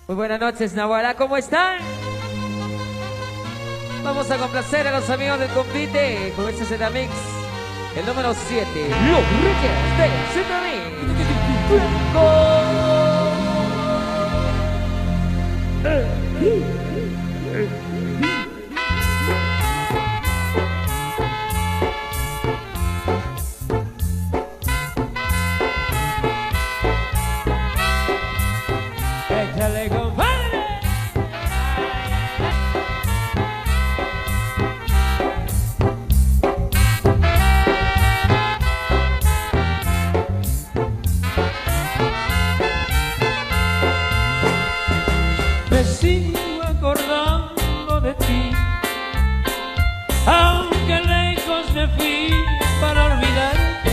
Muy buenas noches, Nahuala, ¿cómo están? Vamos a complacer a los amigos del compite con este Zetamix, el número 7, Los Reyes de Zetamix. Échale, compadre. Me sigo acordando de ti, aunque lejos me fui para olvidarte.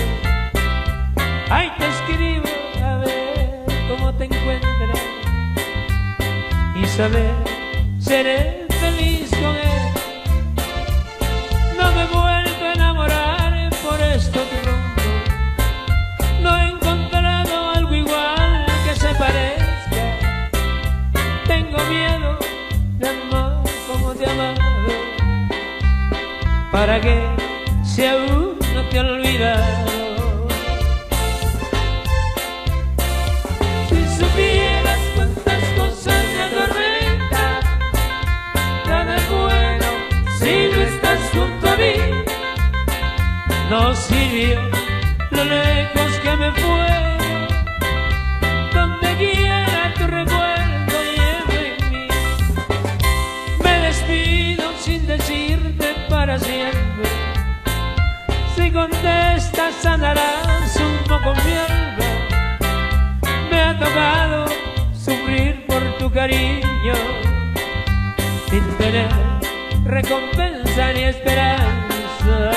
Ay, te escribo a ver cómo te encuentras y saber seré feliz con él. No me he vuelto a enamorar por esto que rompo. No he encontrado algo igual que se parezca. Tengo miedo de amar como te he amado. ¿Para qué si aún no te he olvidado? Si supieras cuántas cosas me atormentan, nada es bueno si no estás junto a mí. No sirvió lo lejos que me fue. Donde quiera tu recuerdo lleve en mí. Me despido sin decirte para siempre. Si contestas sanarás un poco mi alma. Me ha tocado sufrir por tu cariño sin tener recompensa ni esperanza.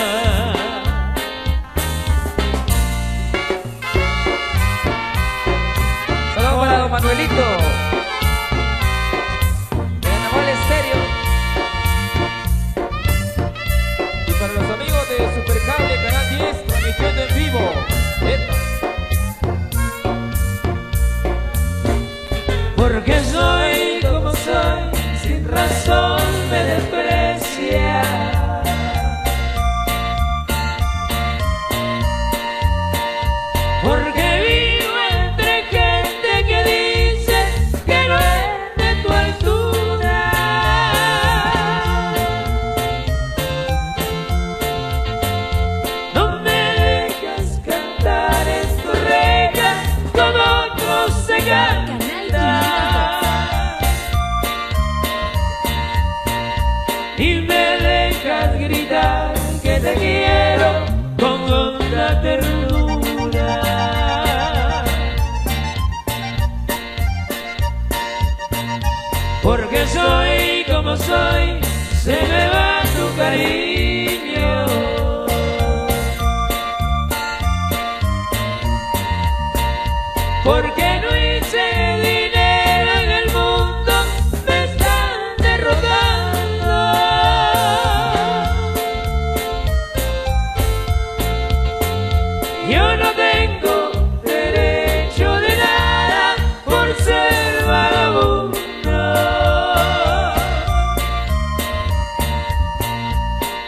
Saludos para don Manuelito de Nahual Estéreo. Y para los amigos de Supercable Canal 10, transmitiendo en vivo. Esto. Porque soy como soy, sin razón me desprecia. Porque vivo entre gente que dice que no es de tu altura. No me dejas cantar en tu reja como otros se cantan. Y me dejas gritar que te quiero con honda ternura. Porque soy como soy, se me va tu cariño. Porque no hice dinero en el mundo, me están derrotando. Yo no tengo derecho de nada por ser vagabundo.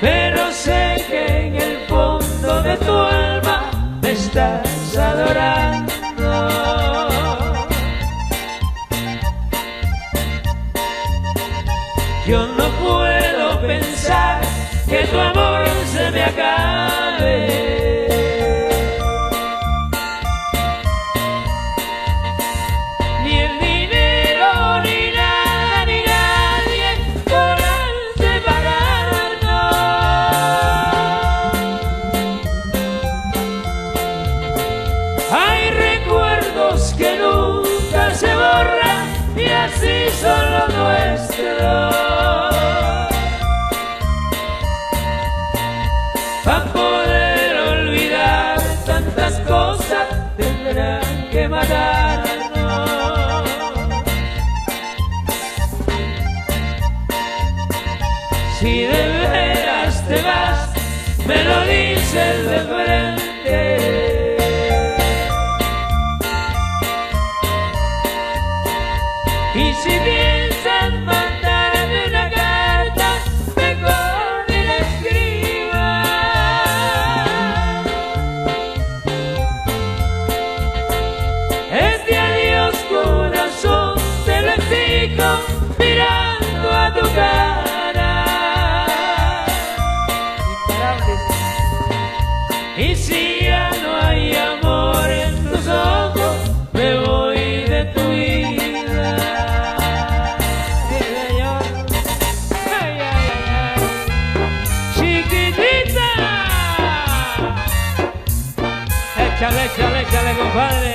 Pero sé que en el fondo de tu alma me estás adorando. Yo no puedo pensar que tu amor se me acabe. Ni el dinero, ni nada, ni nadie podrán separarnos. Hay recuerdos que nunca se borran y así son los nuestros. Para poder olvidar tantas cosas tendrán que matarnos. Si de veras te vas, me lo dices de frente. Y Y si piensas mandarme una carta, mejor ni la escribas. Este adiós, corazón, te lo exijo mirando a tu cara. Imparables. Y si ya no hay amor en tus ojos, me voy de tu vida. Sí, señor. Ay, ay, ay, ay. Chiquitita. Échale, échale, échale, compadre.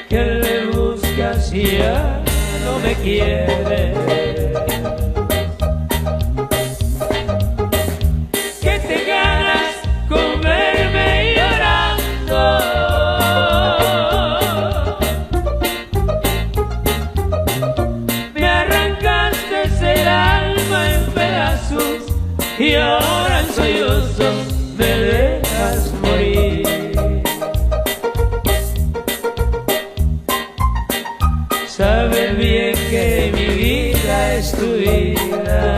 Que le buscas y ya no me quiere. Que te ganas con verme llorando. Me arrancaste el alma en pedazos y ahora en sollozos me dejas morir. Sabes bien que mi vida es tu vida,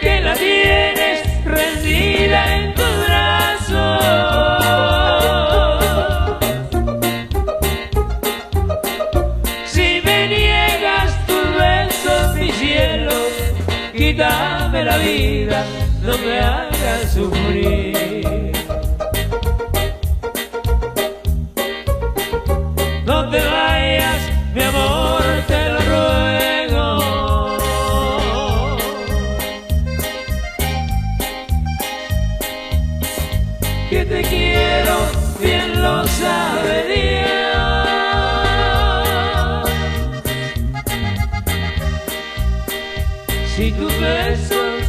que la tienes rendida en tus brazos. Si me niegas tus besos, mi cielo, quítame la vida, no me hagas sufrir. No te vayas, mi amor, te lo ruego. Que te quiero, bien lo sabe Dios. Si tus besos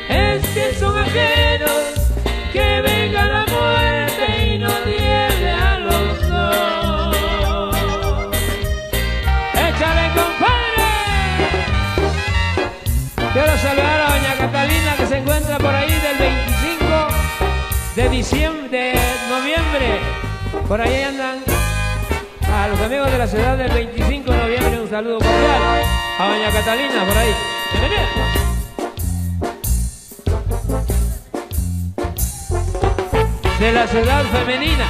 es que son ajenos, que venga la muerte y nos lleve a los dos. ¡Échale, compadre! Quiero saludar a doña Catalina, que se encuentra por ahí del 25 de noviembre. Por ahí andan. A los amigos de la ciudad del 25 de noviembre, un saludo cordial. A doña Catalina, por ahí. Bienvenida. De la ciudad femenina.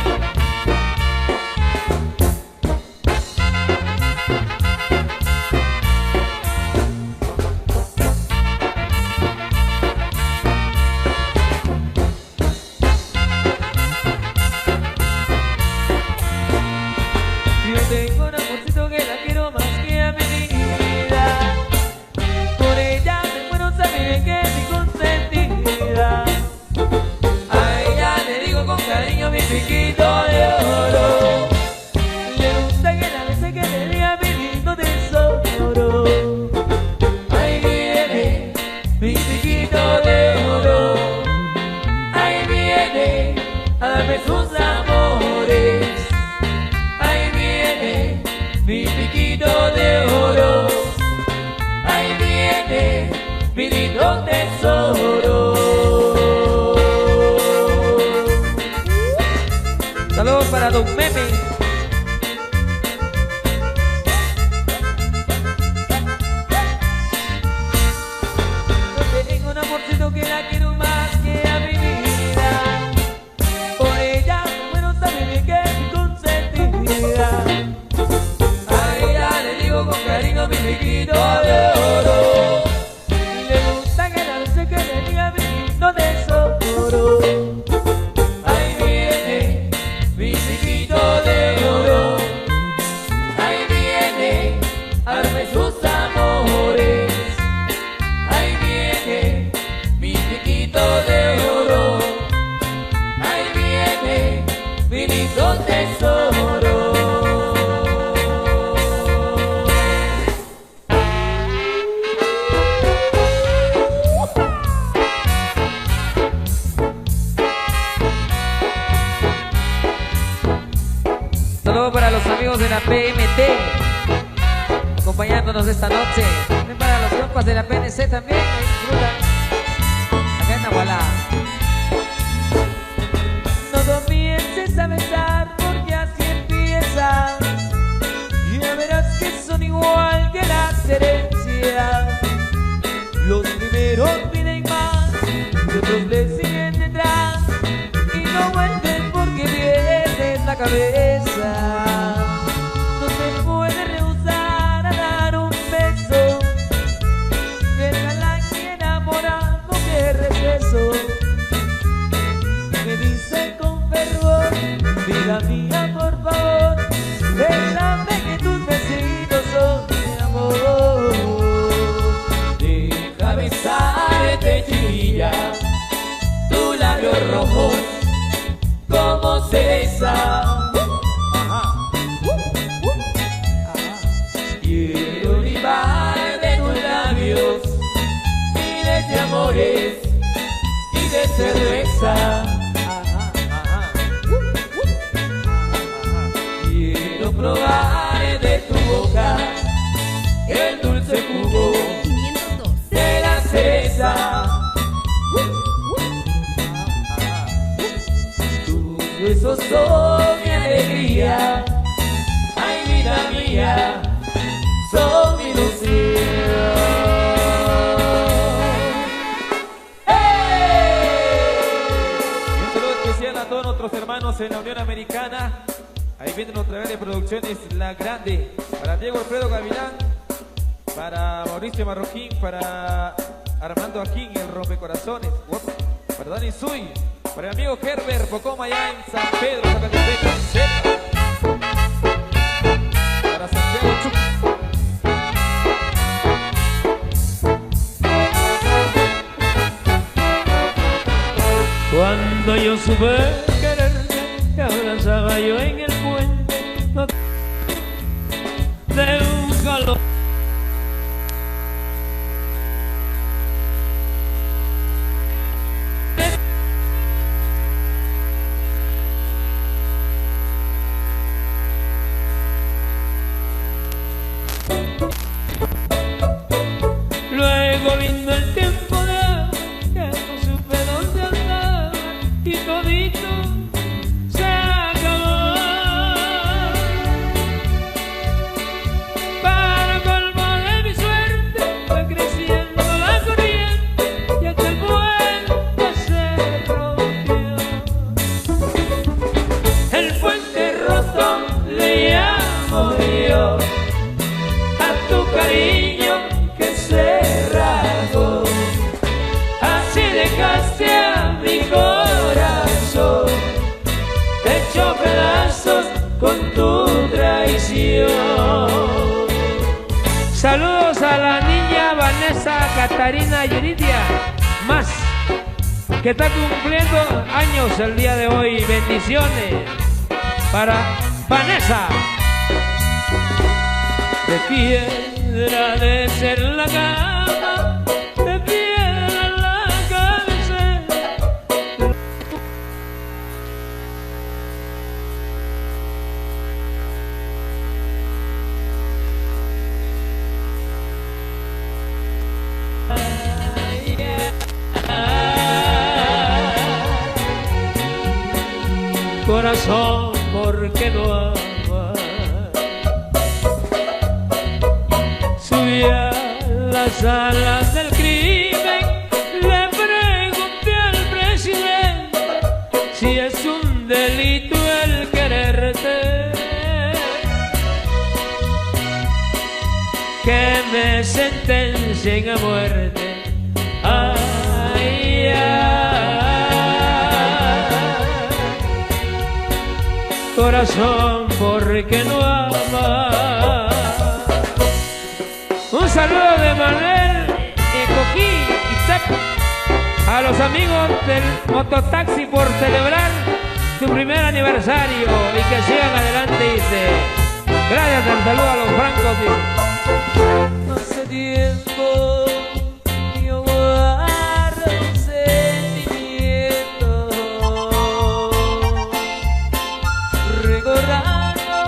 Yo tengo un amorcito que la quiero más que a mi vida. Por ella me muero, sabe bien que es mi consentida. A ella le digo con cariño mi piquito de oro. Le gusta que la bese, que le diga mi lindo tesoro. Ahí viene mi piquito de oro. Ahí viene a darme sus amores. Ahí viene mi piquito de oro. Ahí viene mi lindo tesoro. Saludos para Don Meme. Yo tengo un amorcito que la quiero más que a mi vida. Por ella me muero, sabe bien que es mi consentida. A ella le digo con cariño mi piquito de oro. Y le gusta que la bese, que le diga mi lindo tesoro. Ahí viene mi piquito de oro. Ahí viene a darme sus amores. Ahí viene mi piquito de oro. Ahí viene mi lindo tesoro. saludo para los amigos de la PMT, acompañándonos esta noche. También para los compas de la PNC también, ahí disfrutan. Acá en Nahualá. No comiences a besar porque así empieza. Ya verás que son igual que las herencias. Los primeros piden más y otros le siguen detrás. Y no vuelven porque pierdes la cabeza. No se puede rehusar a dar un beso. Que el galán y enamorado que receso. Me dice con fervor, vida mía por favor, déjame que tus besitos son mi amor. Deja besarte, chiquilla, tus labios rojos como cereza. Quiero libar de tus labios miles de amores y de cerveza. Quiero probar de tu boca el dulce jugo de la cereza. Tus besos son mi alegría, ay vida mía, son mi ilusión. Y un saludo especial a todos nuestros hermanos en la Unión Americana. Ahí viene nuestra red de producciones La Grande. Para Diego Alfredo Gavilán, para Mauricio Marroquín, para Armando Aquín, el rompecorazones, para Dani Suy, para mi amigo Herbert Pocoma allá en San Pedro, Zacatepec, para Santiago Chuc. Cuando yo supe quererte, te abrazaba yo en el puente de un calor. Luego vino el tiempo de agua, que no supe dónde andaba y todito se acabó. Para colmo de mi suerte fue creciendo la corriente y aquel puente se rompió. El puente roto le llamo yo a tu cariño que se rasgó. Así dejaste a mi corazón hecho pedazos con tu traición. Saludos a la niña Vanessa Catarina Yuridia Más, que está cumpliendo años el día de hoy. Bendiciones para Vanessa. De piedra de ser la cama, de piedra la cabecera. Corazón, ¿por qué no amas? Subí a las alas del crimen, le pregunté al presidente si es un delito el quererte, que me sentencien a muerte. Ay, ay. Corazón, ¿por qué no amas? Un saludo de Manuel Coquín y Tep a los amigos del mototaxi por celebrar su primer aniversario y que sigan adelante, dice. Gracias, un saludo a los francos, dice. Hace tiempo yo guardo un sentimiento, recordando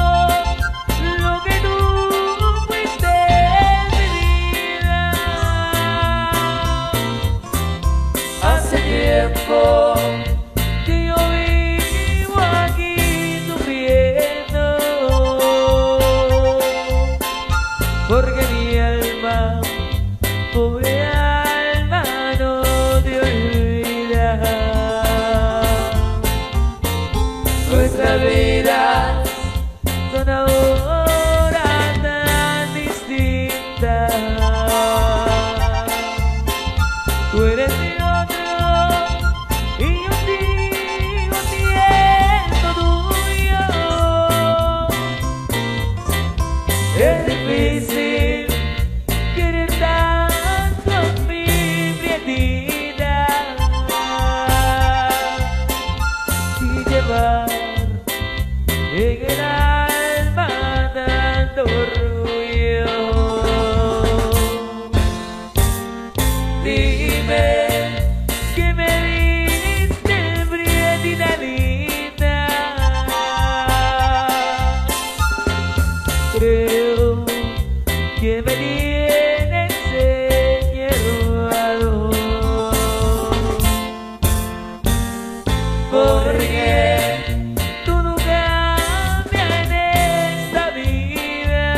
Nuestras vidas son ahora tan distintas. Tú eres de otro y yo sigo siendo tuyo. Es difícil querer tanto a mi prietita y llevar en el alma tanto orgullo. Dime que me diste prietita linda. Creo que me tienes encerrado, porque todo cambia en esta vida.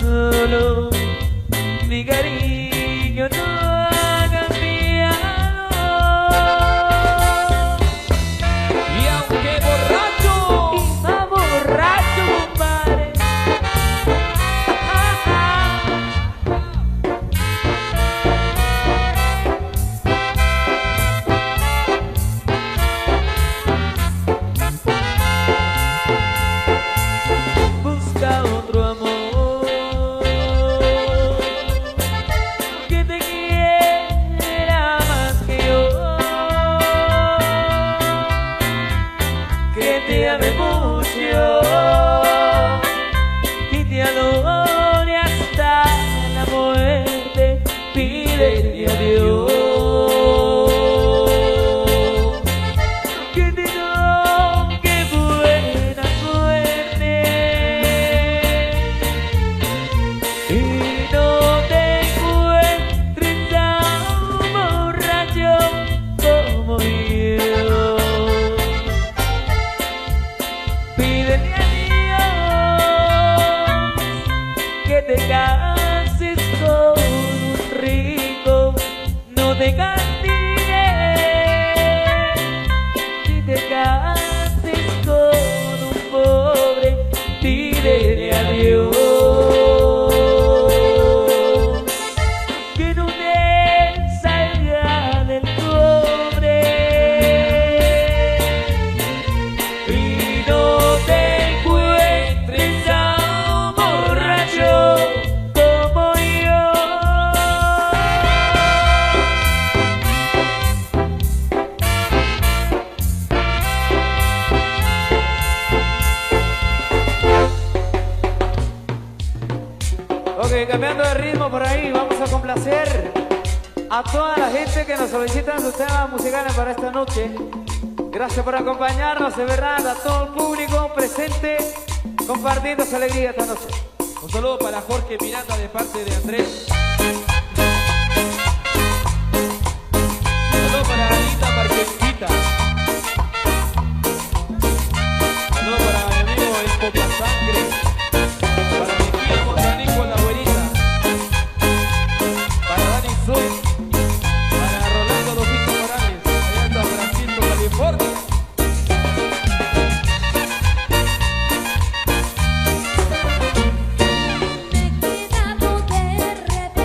Solo mi cariño no ha cambiado. Y aunque borracho, Y más borracho, compadre. Busca otro amor que te quiera más que yo, que te ame mucho y te adore hasta la muerte. Pídele a Dios que te toque buena suerte y no te encuentres tan borracho como yo. Pídele a Dios que te cases con un rico, no te castigues si te cases con un pobre. Pídele a Dios que no te salga del cobre y no te encuentres tan borracho como yo. Ok, cambiando de ritmo por ahí, vamos a complacer a toda la gente que nos solicita sus temas musicales para esta noche. Gracias por acompañarnos, de verdad, a todo el público presente compartiendo su alegría esta noche. un saludo para Jorge Miranda de parte de Andrés. Un saludo para Anita Marquesita. Un saludo para mi amigo el Popa Sangre. Para mi tío Monzanico la abuelita. Para Dani Zoe. Para Rolando Losito Morales. Allá en San Francisco, California. Me queda poder repetir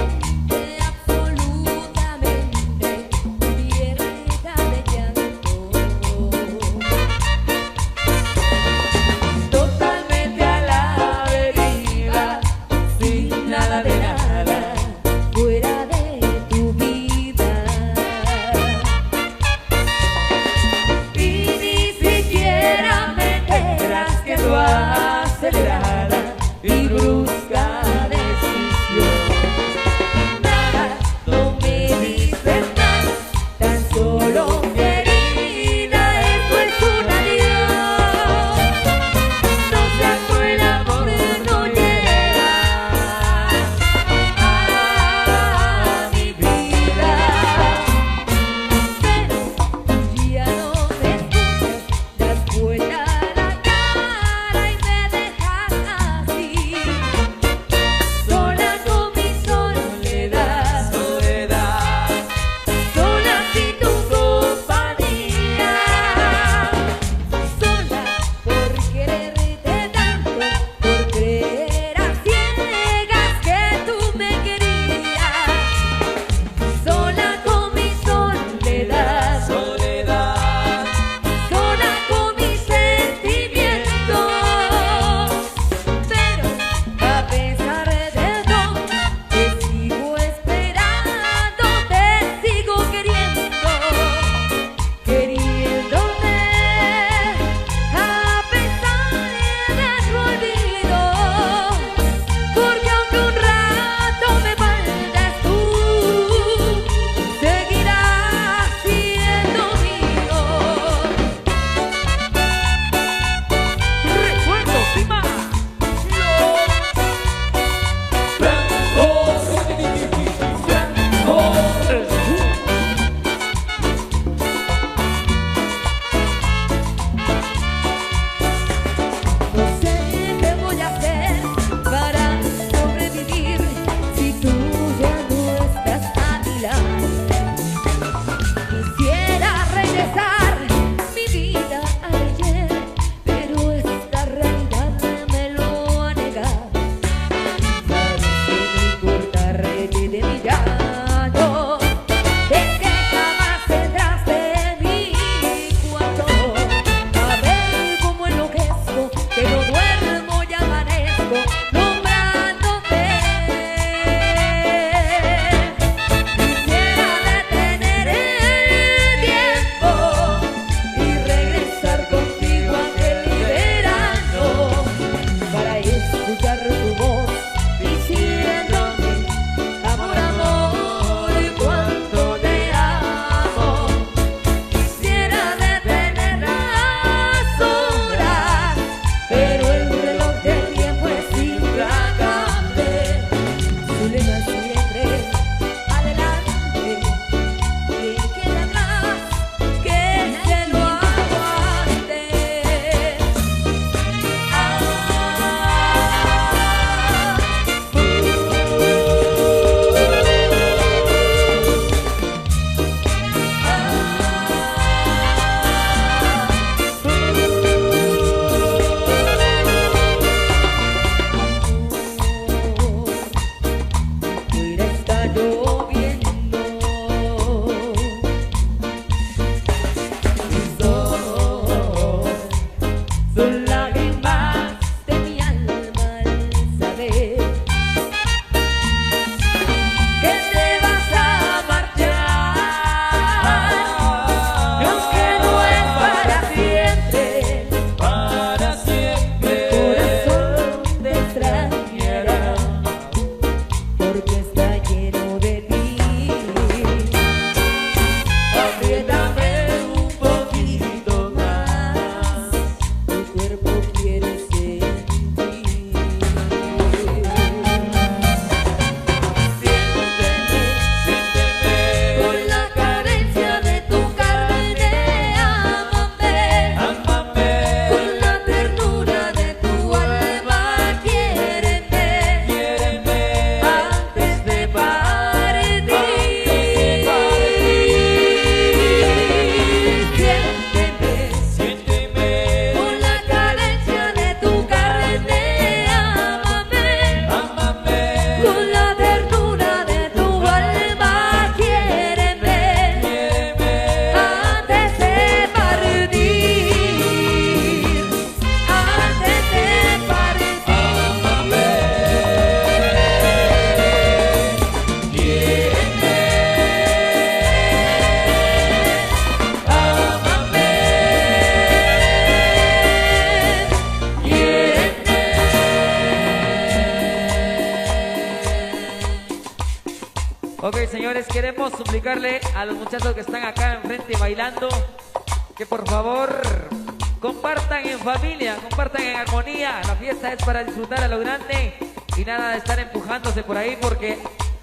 pues queremos suplicarle a los muchachos que están acá enfrente bailando que por favor compartan en familia, compartan en armonía. La fiesta es para disfrutar a lo grande y nada de estar empujándose por ahí, porque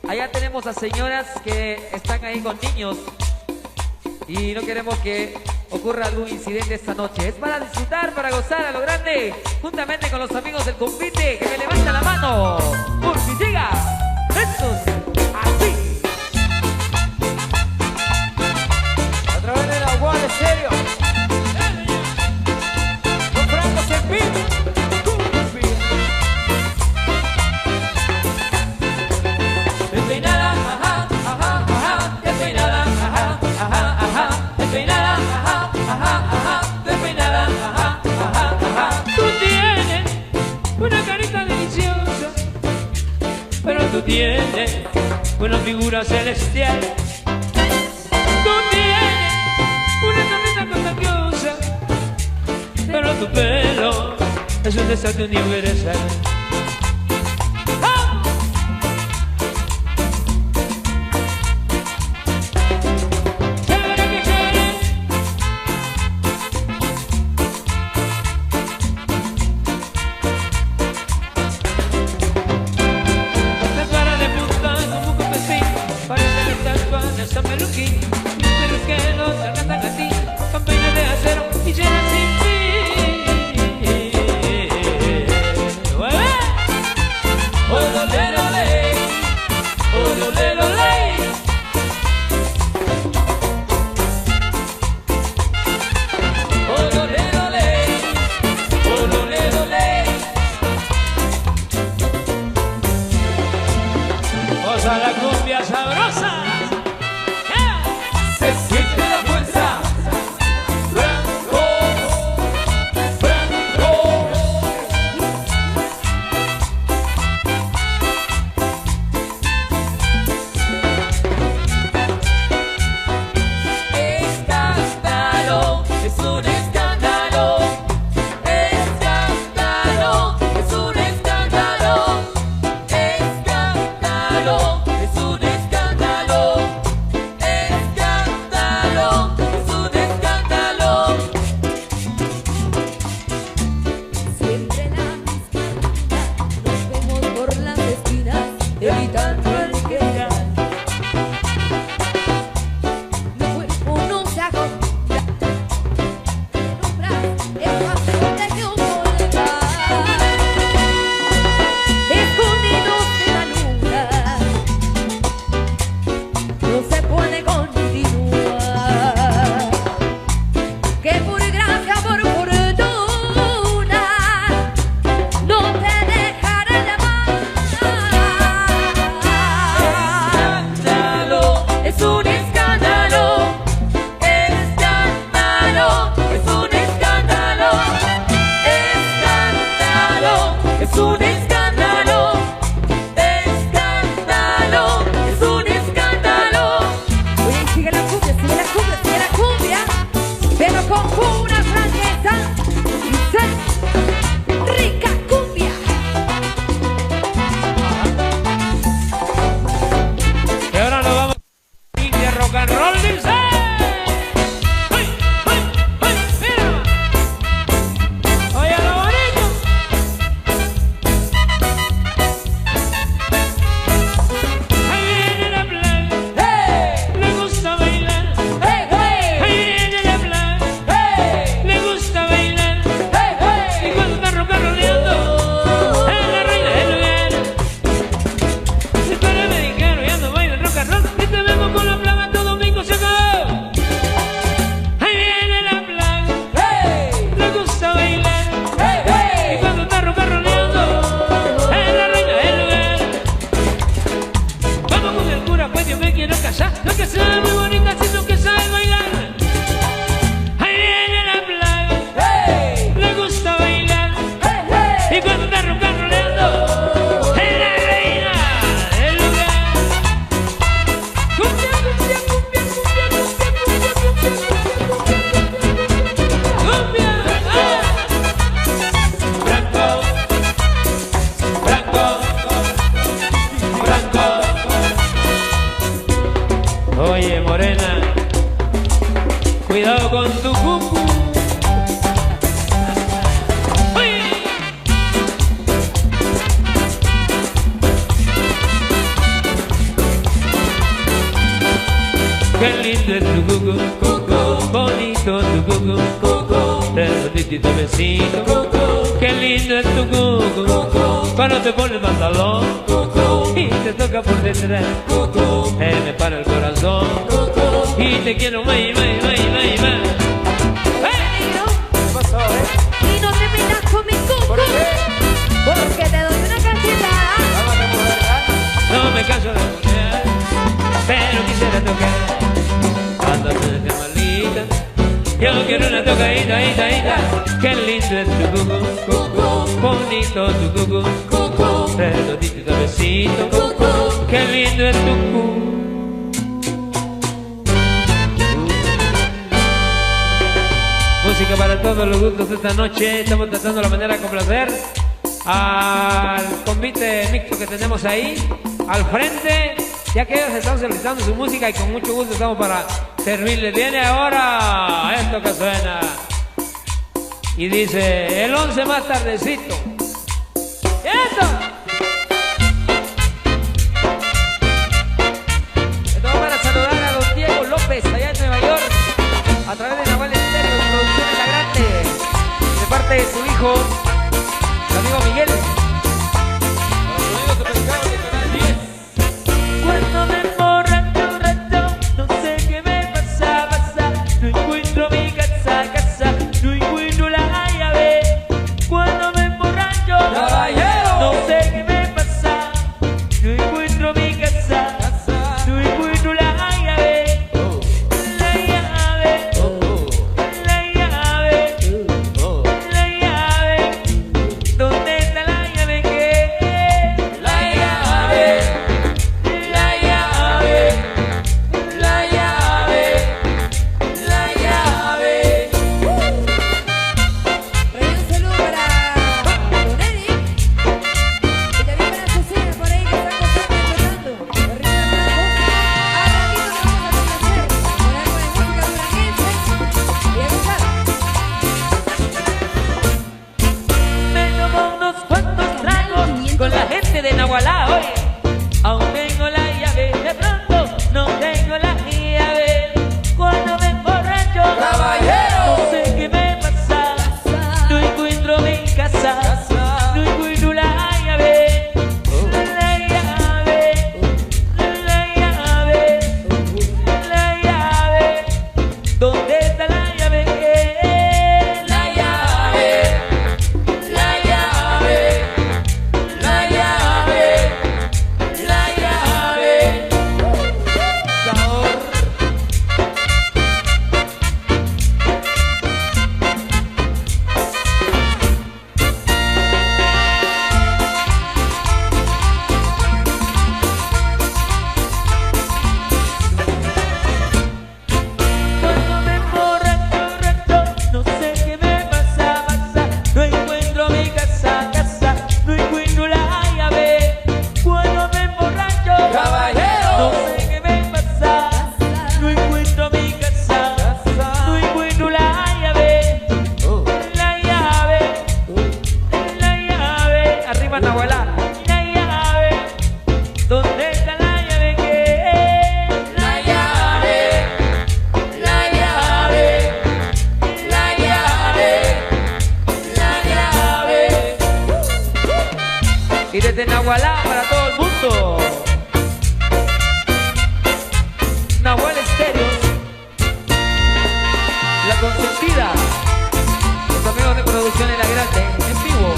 allá tenemos a señoras que están ahí con niños y no queremos que ocurra algún incidente esta noche. Es para disfrutar, para gozar a lo grande, juntamente con los amigos del convite. Que me levanten la mano, por si llega. Estos, así. Otra vez en agua, de serio. Con Franco Cepín. Despeinada, ajá, ajá, ajá. Despeinada, ajá, ajá, ajá. Despeinada, ajá, ajá, ajá. Despeinada, ajá, ajá, ajá. Tú tienes una carita deliciosa, pero tú tienes una figura celestial. Tú tienes una sonrisa contagiosa, pero tu pelo es un desastre universal. ¡Ah! Chévere que chévere. La cara de punta como un copecín, parece la estatua de San Peluquín. Pero es que no te alcanzan a ti, con peines de acero y llenas sin fin. ¡Ué! con tu cucu. Qué lindo es tu cucu, cucu, bonito tu cucu, cucu, te doy tu besito, cucu. Qué lindo es tu cucu, cucu, cuando te pones pantalón, cucu, y te toca por detrás, cucu, me para el corazón, cucu, y te quiero más, más, más, más, más. ¿Qué pasó, Y no te metas con mi cucu, ¿Por qué? porque te doy una cachetada. Vamos a mover, No me canso de buscar, pero quisiera tocar. Cuando te dejes malita, yo quiero una tocadita, qué lindo es tu cucu, cucu, bonito tu cucu, cucu, redondito y suavecito, cucu, qué lindo es tu cucu. Música para todos los gustos esta noche. Estamos tratando la manera de complacer al convite mixto que tenemos ahí al frente, ya que ellos están solicitando su música y con mucho gusto estamos para servirles. Viene ahora esto que suena y dice el 11 más tardecito. ¡Eso! Esto va para saludar a don Diego López allá en Nueva York a través de Nahual Estéreo, Producciones La Grande, de parte de su hijo, su amigo Miguel. Para los amigos de Pescado de Canal 10. Cuando me emborracho, no sé qué me pasa, no encuentro mi casa, no encuentro la llave. Cuando me emborracho, ¡Caballero! no sé qué me pasa, no encuentro mi casa, no encuentro la llave. La llave, la llave, la llave. ¿Dónde está la llave? ¿Qué? La llave, la llave, la llave, la llave. Trae un saludo para Don Eddie y también para Cecilia por ahí que están gozando y disfrutando. De Río Blanco. A ratito nos vamos a conocer con algo de música dura y a gozar. Me tomo unos cuantos tragos con la gente de Nahualá, oye. Aún tengo la llave, de pronto no tengo la llave. Cuando me emborracho, ¡Caballero! no sé qué me pasa, no encuentro mi casa, no encuentro la llave. La llave, la llave, la llave. ¿Dónde está la llave? La llave, la llave, la llave, la llave. Sabor. Cuando me emborracho, no sé qué me pasa, no encuentro mi casa, no encuentro la llave. Cuando me emborracho, ¡Caballero! no sé qué me pasa, no encuentro mi casa, no encuentro la llave. La llave, la llave. Arriba Nahualá. La llave. ¿Dónde está la llave? ¿Qué? La llave, la llave, la llave, la llave. Y desde Nahualá para todo el mundo. Nahual Estéreo, La Consentida, los amigos de Producciones La Grande, en vivo.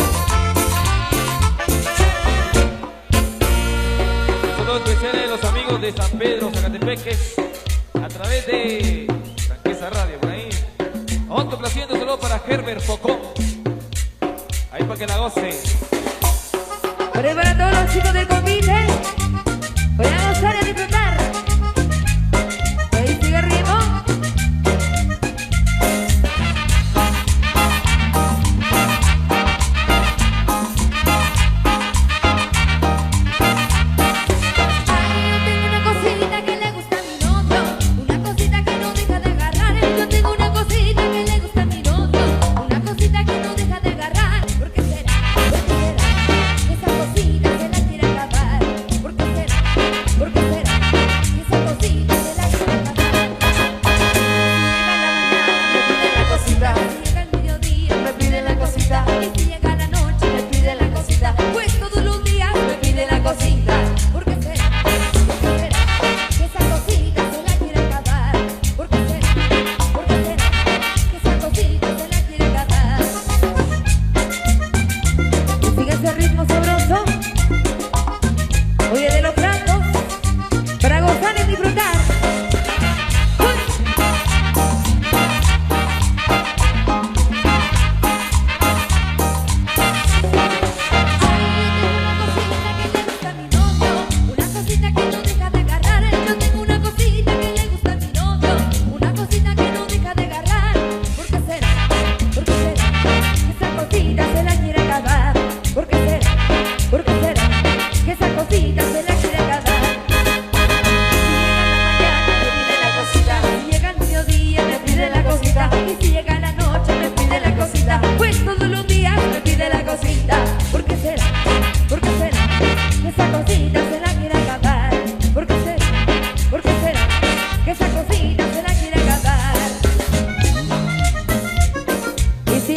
Un saludo especial a los amigos de San Pedro, Zacatepeques, a través de Franqueza Radio, por ahí. Vamos complaciendo, saludo para Herbert Focón. Ahí para que la gocen. Por ahí para todos los chicos del convite. Voy a gozar y a disfrutar. Por ahí sigue el ritmo. Ay, yo tengo una cosita que le gusta a mi novio, una cosita que no deja de agarrar. Yo tengo una cosita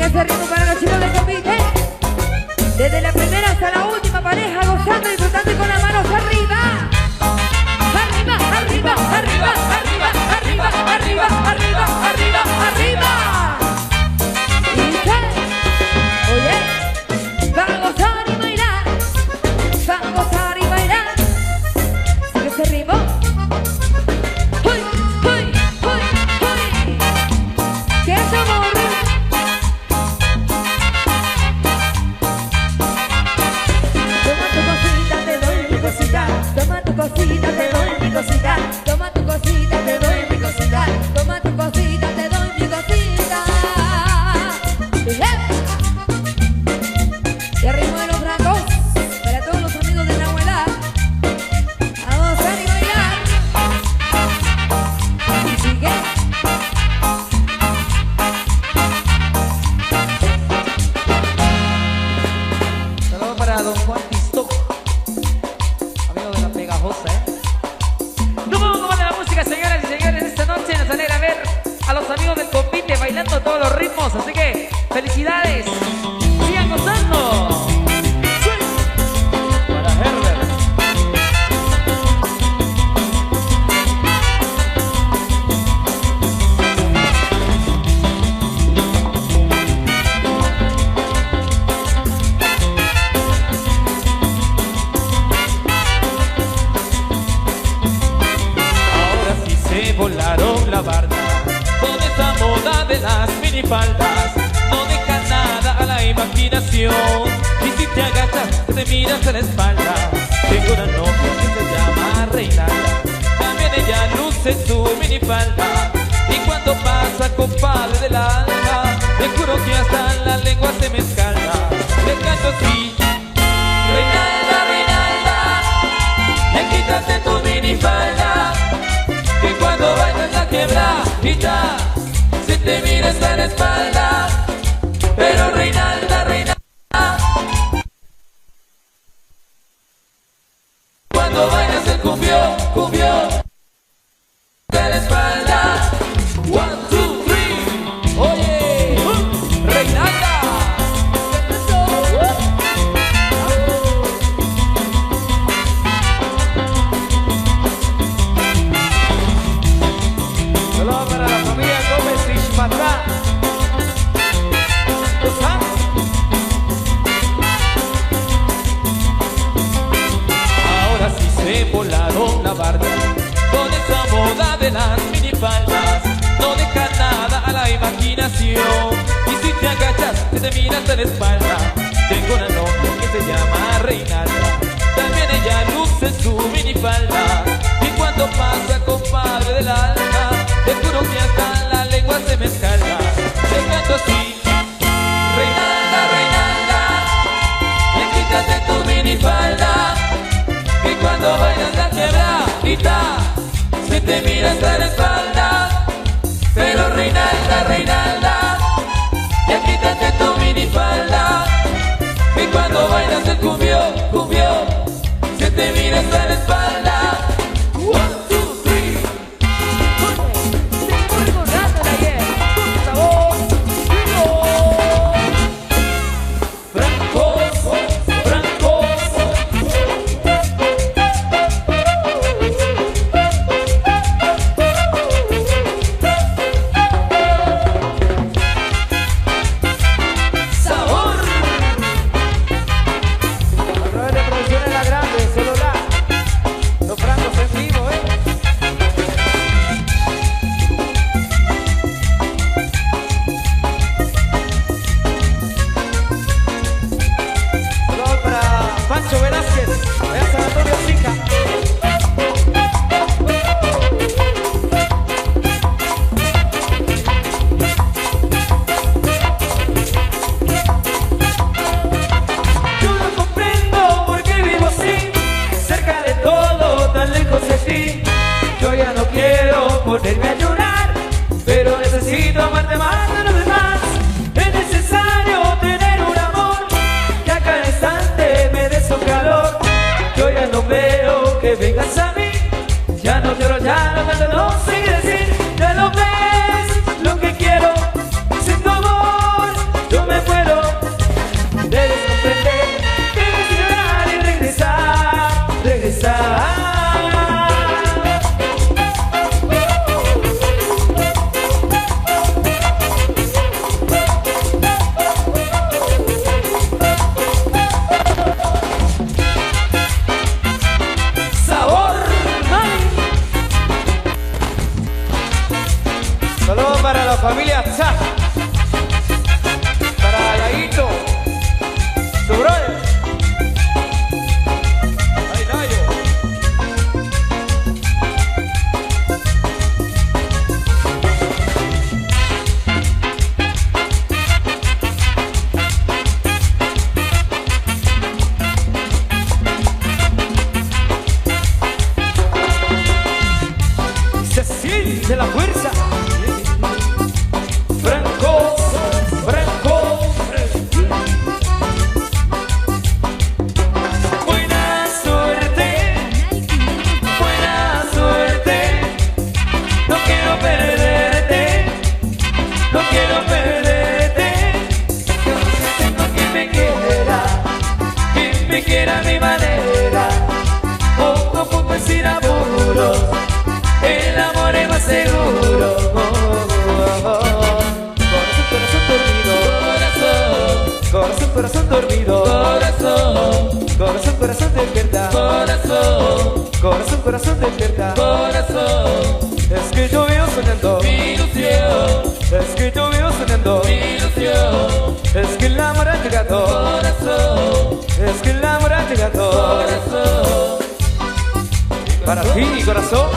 ese ritmo para los chicos del convite. Desde la primera hasta la última pareja, gozando y disfrutando y con las manos arriba. Arriba, arriba, arriba, arriba, arriba, arriba, arriba, arriba, arriba. Y dice, oye, van a gozar y bailar, van a gozar y bailar. Sigue ese ritmo. ¡Uy, uy, uy, uy! ¡Qué sabor! Toma tu cosita, te doy mi cosita. Toma tu cosita, te doy mi cosita. Toma tu cosita, te doy mi cosita. Y al ritmo de los francos, para todos los amigos de Nahuelá, a gozar y bailar. Y sigue. Saludos para don Juan Pistoc, amigo de la pegajosa, No vamos a la música, señoras y señores. Esta noche nos alegra ver a los amigos del convite bailando todos los ritmos. Así que, felicidades. Sigan gozando. Para Herbert. Volaron la barda con esa moda de las minifaldas. No deja nada a la imaginación. Y si te agachas, te miras a la espalda. Tengo una novia que se llama Reinalda. También ella luce su minifalda. Y cuando pasa, compadre del alma, te juro que hasta la lengua se me escalda. Le canto así: Reinalda, Reinalda, ya quítate tu minifalda, que cuando bailas la quebradita se te mira hasta la espalda. Pero Reinalda, Reinalda, cuando bailas el cumbión, cumbión hasta la espalda. 1, 2, 3, oye, Reinalda. Saludos para la familia Gómez Ishmatá. Ahora sí se volaron la barda con esa moda de las minifaldas. No deja nada a la imaginación. Y si te agachas, se te mira hasta la espalda. Tengo una novia que se llama Reinalda. También ella luce su minifalda. Y cuando pasa, compadre del alma, te juro que hasta la lengua se me escalda. Te canto así: Reinalda, Reinalda, ya quítate tu minifalda, que cuando bailas la quebradita se te mira hasta la espalda. Pero Reinalda, Reinalda, ya quítate tu minifalda, que cuando bailas el cumbión, cumbión se te mira hasta la espalda. 1, 2, 3. Seguimos recordando de ayer. Con sabor. Francoso, francoso. Sabor. A través de Producciones La Grande, solo los francos en vivo, Saludos para Pancho Velázquez, allá en San Antonio Chica. Yo no comprendo por qué vivo así, cerca de todo, tan lejos de ti. Yo ya no quiero ponerme a llorar, pero necesito amarte más de los demás. Es necesario tener un amor que a cada instante me dé su calor. Yo ya no veo que vengas a mí, ya no lloro, ya no canto, no sé qué decir. Ya lo ves, lo que quiero, sin tu amor yo no quiero perderte. Yo tengo quien me quiera a mi manera. Poco a poco y sin apuros, el amor es más seguro. Corazón, corazón dormido. Corazón, corazón, corazón despierta. Corazón, corazón, corazón despierta. Corazón, es que yo vivo soñando mi ilusión. Es que yo vivo soñando mi ilusión. Es que el amor ha llegado. Corazón, es que el amor ha llegado. Corazón, para ti, corazón.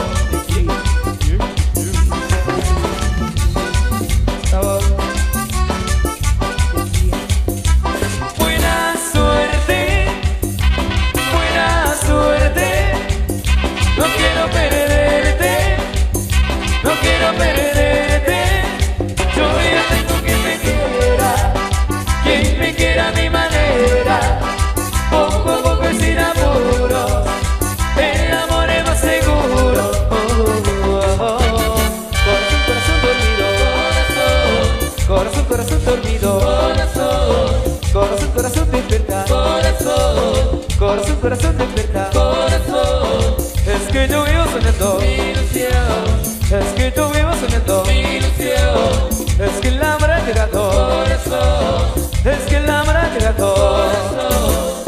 Corazón dormido, corazón, corazón, corazón despierta, corazón, corazón, corazón despierta, corazón, es que yo vivo soñando mi ilusión, es que yo vivo soñando mi ilusión, es que el amor ha llegado, corazón, es que el amor ha llegado, corazón,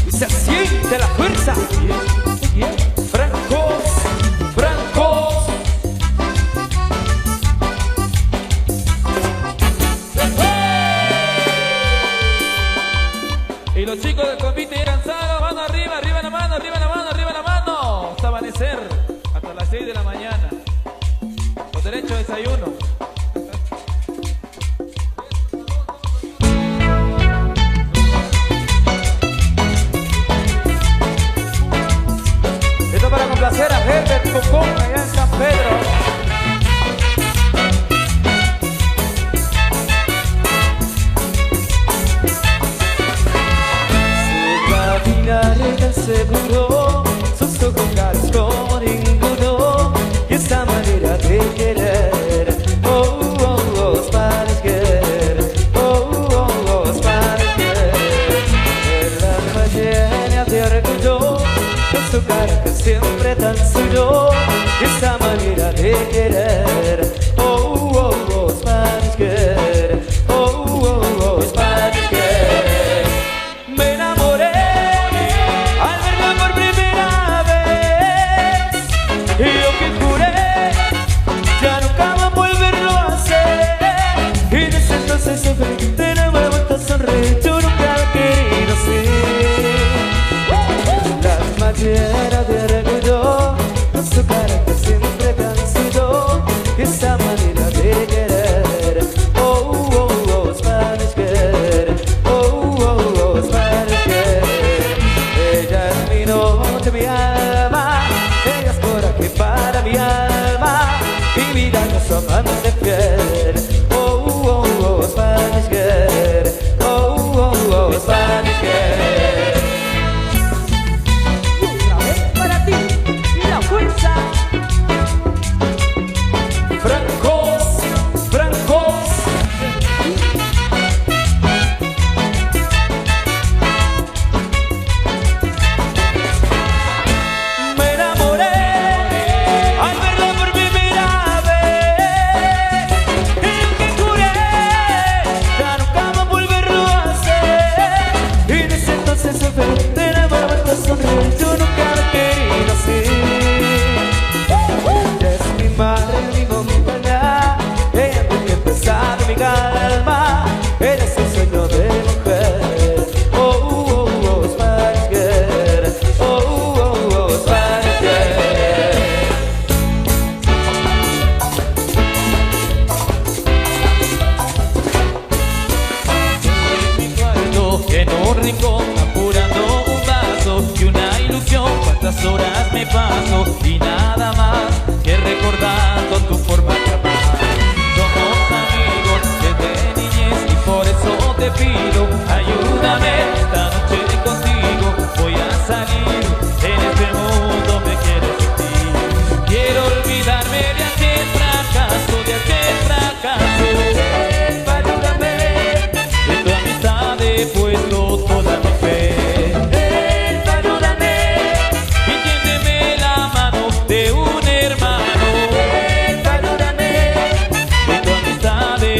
y se siente la fuerza, francos, francos. Y los chicos del convite ya cansados, mano arriba, arriba la mano, arriba la mano, arriba la mano. Hasta amanecer, hasta las 6 de la mañana. Con derecho a desayuno. Esto para complacer a Herbert Cocón allá en San Pedro. Tan seguro, sus ojos claros como ninguno, y esa manera de querer, oh, oh, oh, es para querer, oh, oh, oh, es para querer. El alma llena de orgullo, con su carácter siempre tan suyo, y esa manera de querer, oh, oh, oh, es para querer, oh, oh, oh, es para querer. Me enamoré y yo que juré ya nunca más volverlo a hacer, y desde entonces sufrí de nuevo vuelta a sonreír. Yo nunca he querido así. La alma llena de orgullo, con su carácter siempre tan suyo, esa manera de querer, oh, oh, oh, es para querer, oh, oh, oh, es para querer. Ella es mi noche, mi alma, ella es coraje para mi alma, mi vida no es amante fiel, oh, oh, oh, Spanish girl, oh, oh, oh, Spanish girl. Y otra vez para ti, y la fuerza. Francos, francos. Me enamoré al verla por primera vez, y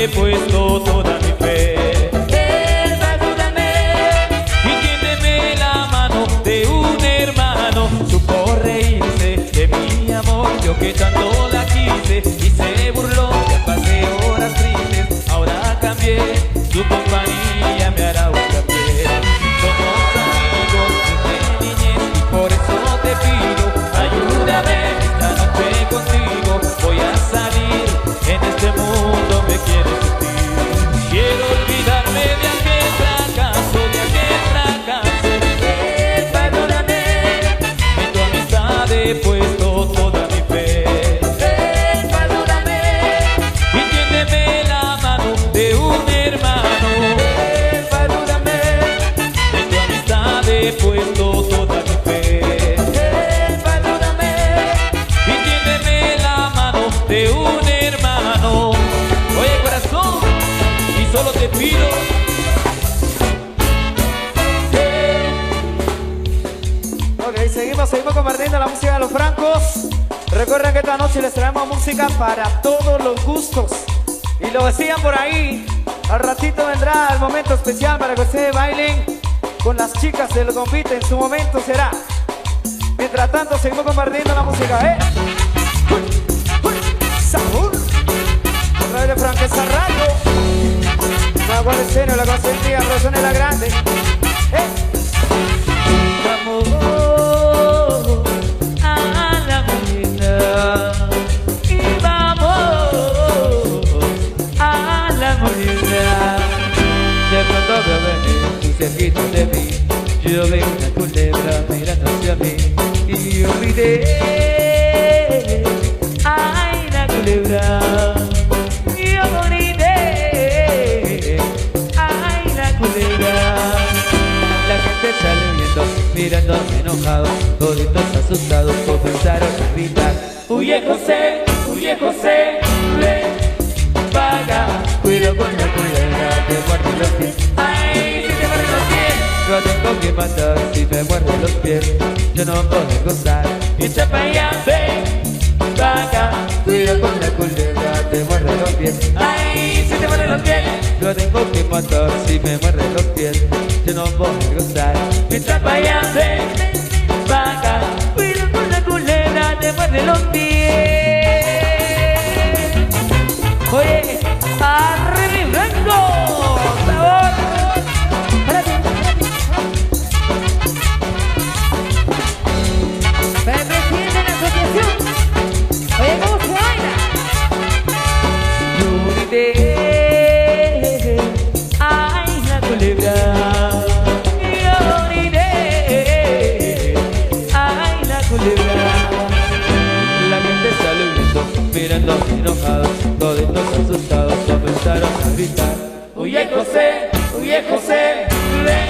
he puesto toda mi fe. Perdóname. Y tiéndeme la mano de un hermano, supo reírse de mi amor, yo que tanto la quise, y se burló, ya pasé horas tristes, ahora cambié, su compañía me hará otra piel. Somos amigos desde niñez y por eso te pido, ayúdame esta noche contigo, voy a salir, en este mundo me quiero sentir. Quiero olvidarme de aquel fracaso, Perdóname. en tu amistad he puesto toda mi fe. Perdóname. Y tiéndeme la mano de un hermano. Perdóname. En tu amistad he puesto toda mi fe. Perdóname. Y tiéndeme la mano de un hermano. Oye corazón, y solo te pido. Ok, seguimos compartiendo la música de los francos. Recuerden que esta noche les traemos música para todos los gustos. Y lo decían por ahí, al ratito vendrá el momento especial para que ustedes bailen con las chicas del convite. En su momento será. Mientras tanto, seguimos compartiendo la música, ¿eh? ¡Sabor! Otra vez de Franqueza Radio. La Guadalcenio, la consentida, Rosana la Grande. Vamos a la molina y vamos a la molina. De pronto veo venir tú cerquita de mí, yo veo una culebra mirando hacia mí y yo grité, ay la culebra, yo grité, ay la culebra. La gente sale huyendo, mirándome enojado, toditos asustados comenzaron a gritar: huye José, ven, paga, cuido con la culebra, te muerde los pies. Ay, si te muerde los pies, lo tengo que matar, si me muerde los pies, yo no puedo gozar. Echa pa' allá, ven, paga, cuido con la culebra, te muerde los pies. Ay, si te muerde los pies, lo tengo que matar, si me muerde los pies, yo no puedo gozar. Echa pa' allá, ven, paga, cuido con la culebra, te muerde los pies. Oye, arriba blanco, sabor. Para el presidente de la asociación. Oye, ¿cómo se baila? Yo grité, ay la culebra, yo grité, ay la culebra. La gente sale huyendo, mirando enojados, toditos asustados comenzaron a gritar: huye José, ven,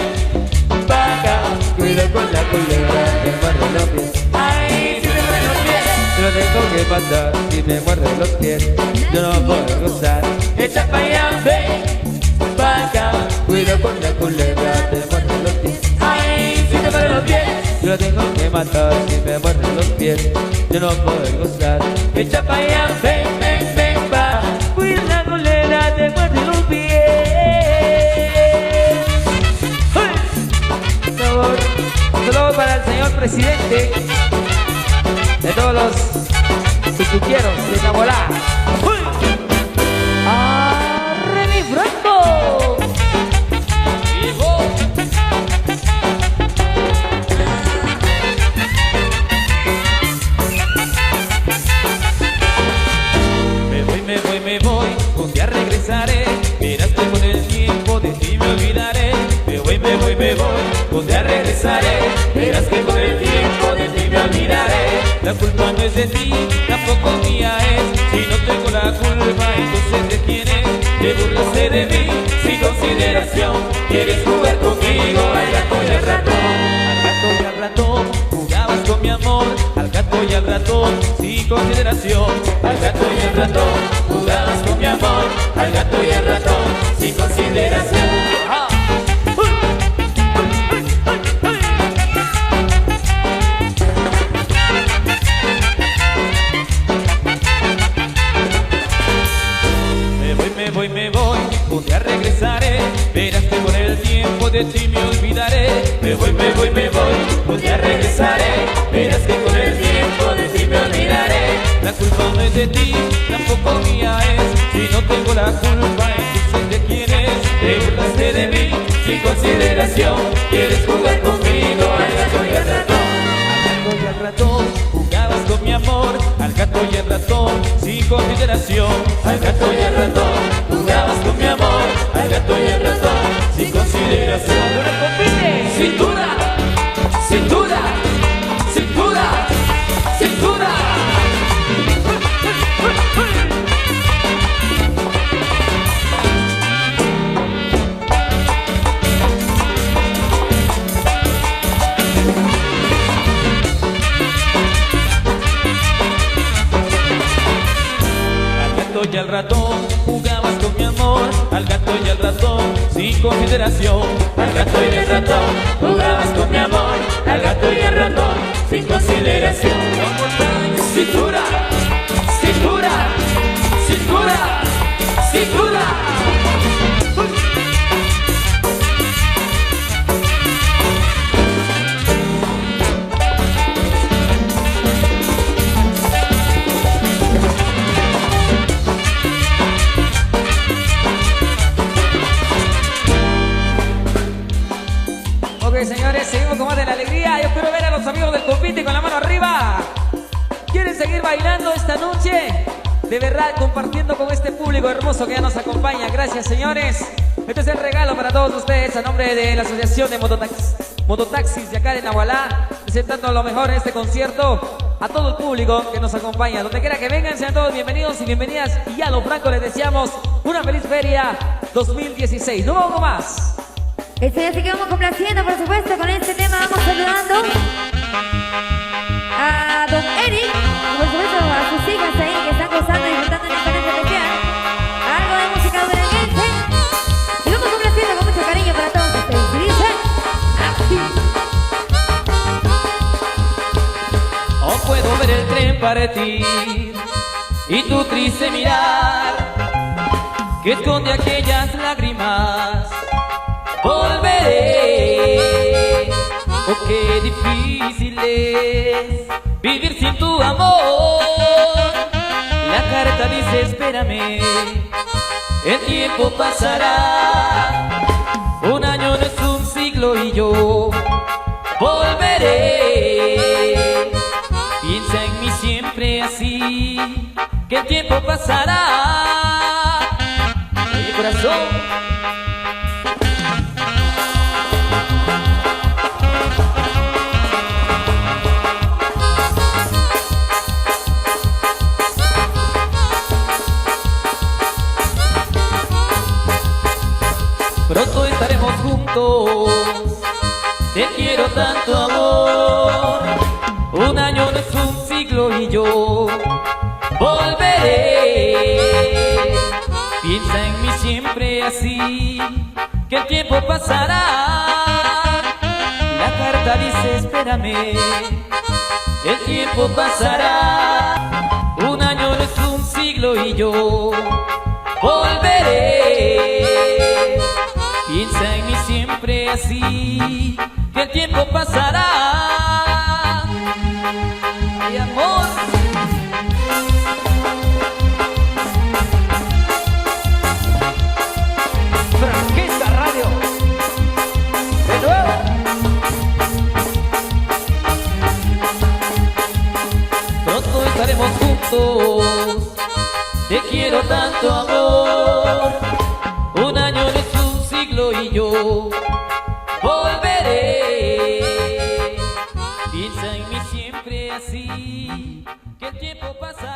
paga, cuida con la culebra, te muerde los pies. Ay, si te muerde los pies, lo tengo que matar, si me muerde los pies, yo no puedo gozar. Echa pa' allá, ven, paga, cuida con la culebra, te muerde los pies. Ay, si te muerde los pies, lo tengo que matar, si me muerde los pies, yo no puedo gozar. Echa pa' allá, ven, va, cuida la culebra, te muerde los pies. ¡Hey! Sabor. Un saludo para el señor presidente de todos los sucuquieros de Nabolá. ¡Arre mi Franco! Me voy, un día regresaré, verás que con el tiempo de ti me olvidaré. Me voy, un día regresaré, verás que con el tiempo de ti me olvidaré. La culpa no es de ti, tampoco mía es, si no tengo la culpa, entonces ¿de quién es? Te burlaste de mí, sin consideración, quieres jugar conmigo al gato y al ratón. Al gato y al ratón, jugabas con mi amor, al gato y al ratón, sin consideración. Al gato y al ratón, jugabas con mi amor, al gato y al ratón, sin consideración. voy, un día regresaré. Verás que con el tiempo de ti me olvidaré. Me voy, un día regresaré. Verás que con el tiempo de ti me olvidaré. La culpa no es de ti, tampoco mía es. Si no tengo la culpa, entonces ¿de quién es? Te burlaste de mí, sin consideración. Quieres jugar conmigo al gato y al ratón. Al gato y al ratón, jugabas con mi amor. Al gato y al ratón, sin consideración. Al gato y al ratón, jugabas con mi amor. Al gato y al ratón, sin consideración. Cintura, cintura, cintura, cintura. Y al ratón, jugabas con mi amor. Al gato y al ratón, sin consideración. Al gato y al ratón, jugabas con mi amor. Al gato y al ratón, sin consideración. Cintura, cintura, cintura, cintura. Señores, seguimos con más de la alegría. Yo quiero ver a los amigos del Compite con la mano arriba. ¿Quieren seguir bailando esta noche? De verdad, compartiendo con este público hermoso que ya nos acompaña. Gracias, señores. Este es el regalo para todos ustedes a nombre de la Asociación de Mototaxis de acá de Nahualá, presentando lo mejor en este concierto a todo el público que nos acompaña. Donde quiera que vengan, sean todos bienvenidos y bienvenidas. Y a lo franco les deseamos una feliz feria 2016. No vamos más. Eso ya sí que vamos complaciendo, por supuesto, con este tema vamos saludando a don Eric, y por supuesto a sus hijas ahí que están gozando y disfrutando en esta noche especial. Algo de música duranguense. Y vamos complaciendo con mucho cariño para todos ustedes. Y dice así. Oh, puedo ver el tren partir y tu triste mirar que esconde aquellas lágrimas. Volveré, oh qué difícil es vivir sin tu amor. La carta dice espérame, el tiempo pasará. Un año no es un siglo y yo volveré. Piensa en mí siempre así, que el tiempo pasará. Oye corazón, pronto estaremos juntos, te quiero tanto amor. Un año no es un siglo y yo volveré. Piensa en mí siempre así, que el tiempo pasará. La carta dice espérame, el tiempo pasará. Un año no es un siglo y yo volveré. Piensa en mí siempre así, que el tiempo pasará. Mi amor. Franqueza Radio. De nuevo. Pronto estaremos juntos, te quiero tanto amor. Un año no es un siglo y yo volveré. Piensa en mí siempre así, que el tiempo pasa.